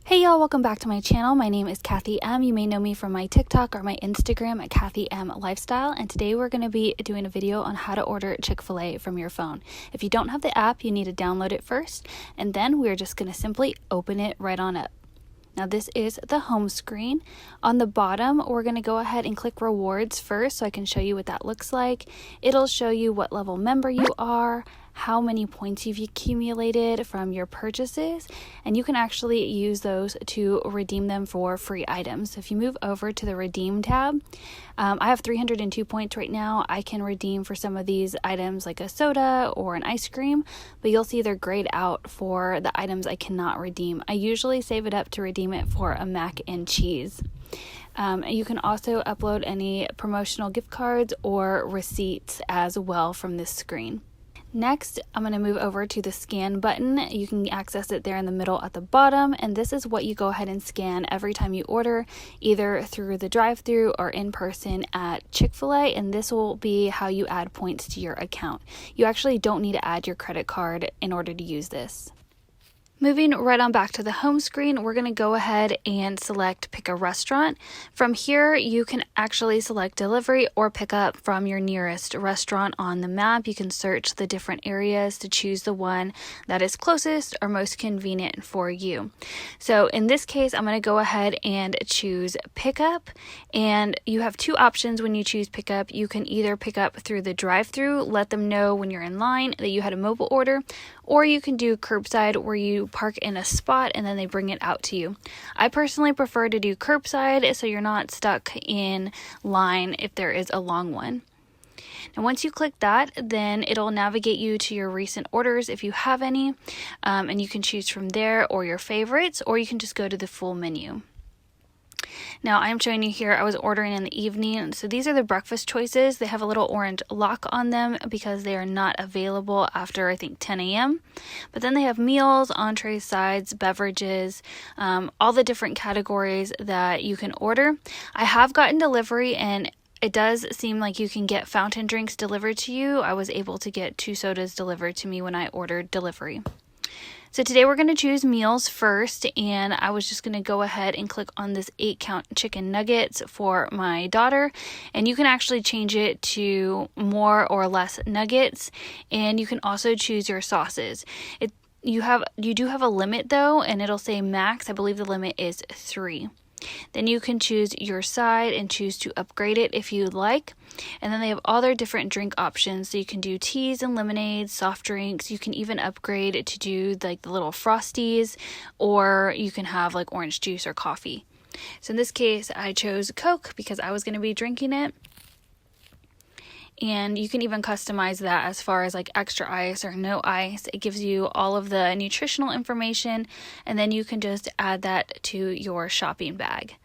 Hey y'all, welcome back to my channel. My name is Kathy M. You may know me from my TikTok or my Instagram at Kathymlifestyle, and today we're going to be doing a video on how to order Chick Fil A from your phone. If you don't have the app, you need to download it first, and then we're just going to simply open it right on up. Now this is the home screen. On the bottom, we're going to go ahead and click rewards first so I can show you what that looks like. It'll show you what level member you are, how many points you've accumulated from your purchases, and you can actually use those to redeem them for free items. So if you move over to the redeem tab, I have 302 points right now. I can redeem for some of these items like a soda or an ice cream, but you'll see they're grayed out for the items I cannot redeem. I usually save it up to redeem it for a mac and cheese. You can also upload any promotional gift cards or receipts as well from this screen. Next, I'm going to move over to the scan button. You can access it there in the middle at the bottom, and this is what you go ahead and scan every time you order, either through the drive-thru or in person at Chick Fil A, and this will be how you add points to your account. You actually don't need to add your credit card in order to use this. Moving right on back to the home screen, we're going to go ahead and select pick a restaurant. From here, you can actually select delivery or pick up from your nearest restaurant on the map. You can search the different areas to choose the one that is closest or most convenient for you. So in this case, I'm going to go ahead and choose pickup, and you have two options when you choose pickup. You can either pick up through the drive-thru, let them know when you're in line that you had a mobile order, or you can do curbside where you park in a spot and then they bring it out to you. I personally prefer to do curbside so you're not stuck in line if there is a long one. Now once you click that, then it'll navigate you to your recent orders if you have any, and you can choose from there or your favorites, or you can just go to the full menu. Now I'm showing you here, I was ordering in the evening, so these are the breakfast choices. They have a little orange lock on them because they are not available after I think 10 a.m. But then they have meals, entrees, sides, beverages, all the different categories that you can order. I have gotten delivery, and it does seem like you can get fountain drinks delivered to you. I was able to get 2 sodas delivered to me when I ordered delivery. So today we're going to choose meals first, and I was just going to go ahead and click on this 8-count chicken nuggets for my daughter, and you can actually change it to more or less nuggets, and you can also choose your sauces. You do have a limit though, and it'll say max. I believe the limit is 3. Then you can choose your side and choose to upgrade it if you'd like. And then they have all their different drink options. So you can do teas and lemonades, soft drinks. You can even upgrade to do like the little frosties, or you can have like orange juice or coffee. So in this case, I chose Coke because I was going to be drinking it. And you can even customize that as far as like extra ice or no ice. It gives you all of the nutritional information, and then you can just add that to your shopping bag.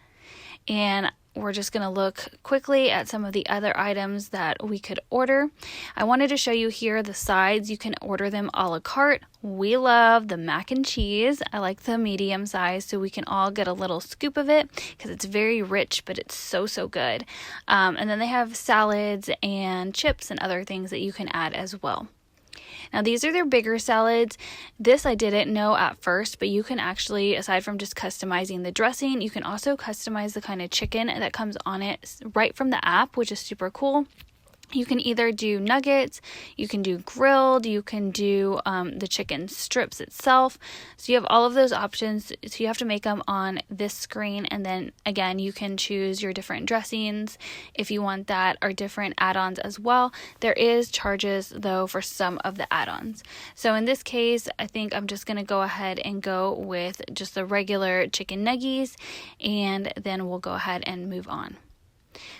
And we're just going to look quickly at some of the other items that we could order. I wanted to show you here the sides. You can order them a la carte. We love the mac and cheese. I like the medium size so we can all get a little scoop of it because it's very rich, but it's so good. And then they have salads and chips and other things that you can add as well. Now these are their bigger salads. This I didn't know at first, but you can actually, aside from just customizing the dressing, you can also customize the kind of chicken that comes on it right from the app, which is super cool. You can either do nuggets, you can do grilled, you can do the chicken strips itself. So you have all of those options. So you have to make them on this screen. And then again, you can choose your different dressings if you want that, or different add-ons as well. There is charges though for some of the add-ons. So in this case, I think I'm just going to go ahead and go with just the regular chicken nuggies, and then we'll go ahead and move on.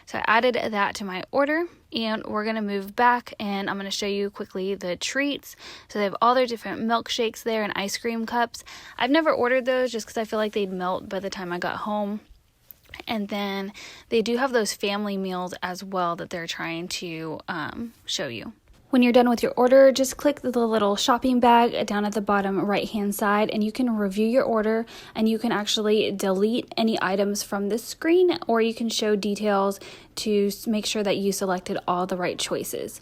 So I added that to my order, and we're going to move back, and I'm going to show you quickly the treats. So they have all their different milkshakes there and ice cream cups. I've never ordered those just because I feel like they'd melt by the time I got home. And then they do have those family meals as well that they're trying to show you. When you're done with your order, just click the little shopping bag down at the bottom right hand side, and you can review your order, and you can actually delete any items from this screen, or you can show details to make sure that you selected all the right choices.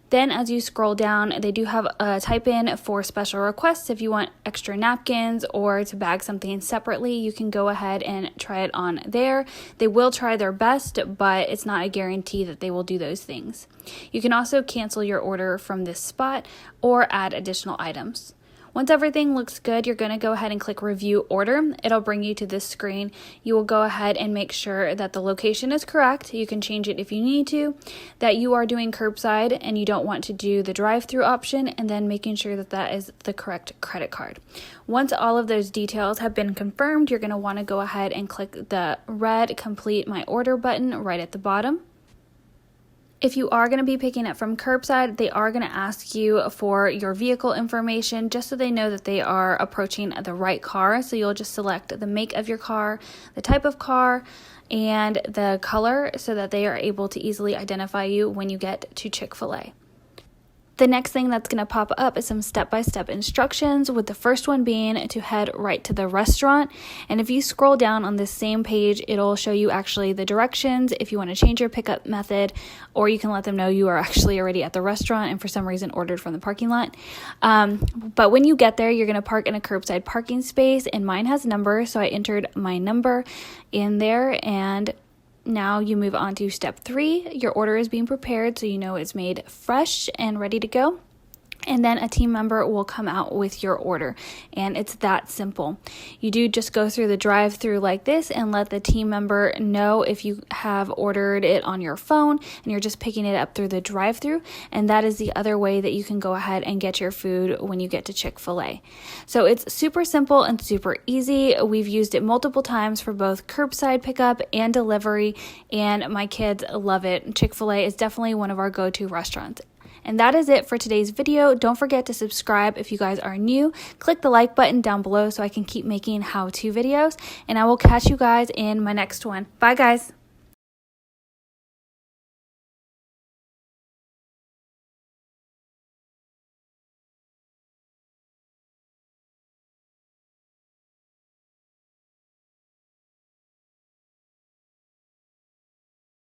Then as you scroll down, they do have a type in for special requests. If you want extra napkins or to bag something separately, you can go ahead and try it on there. They will try their best, but it's not a guarantee that they will do those things. You can also cancel your order from this spot or add additional items. Once everything looks good, you're going to go ahead and click review order. It'll bring you to this screen. You will go ahead and make sure that the location is correct. You can change it if you need to, that you are doing curbside and you don't want to do the drive-through option, and then making sure that that is the correct credit card. Once all of those details have been confirmed, you're going to want to go ahead and click the red complete my order button right at the bottom. If you are going to be picking up from curbside, they are going to ask you for your vehicle information just so they know that they are approaching the right car. So you'll just select the make of your car, the type of car, and the color so that they are able to easily identify you when you get to Chick Fil A. The next thing that's going to pop up is some step-by-step instructions, with the first one being to head right to the restaurant. And if you scroll down on this same page, it'll show you actually the directions if you want to change your pickup method, or you can let them know you are actually already at the restaurant and for some reason ordered from the parking lot. But when you get there, you're going to park in a curbside parking space, and mine has numbers, so I entered my number in there, and now you move on to step 3. Your order is being prepared, so you know it's made fresh and ready to go. And then a team member will come out with your order, and it's that simple. You do just go through the drive-through like this and let the team member know if you have ordered it on your phone and you're just picking it up through the drive-through, and that is the other way that you can go ahead and get your food when you get to Chick Fil A. So it's super simple and super easy. We've used it multiple times for both curbside pickup and delivery, and my kids love it. Chick Fil A is definitely one of our go-to restaurants. And that is it for today's video. Don't forget to subscribe if you guys are new. Click the like button down below so I can keep making how-to videos. And I will catch you guys in my next one. Bye, guys.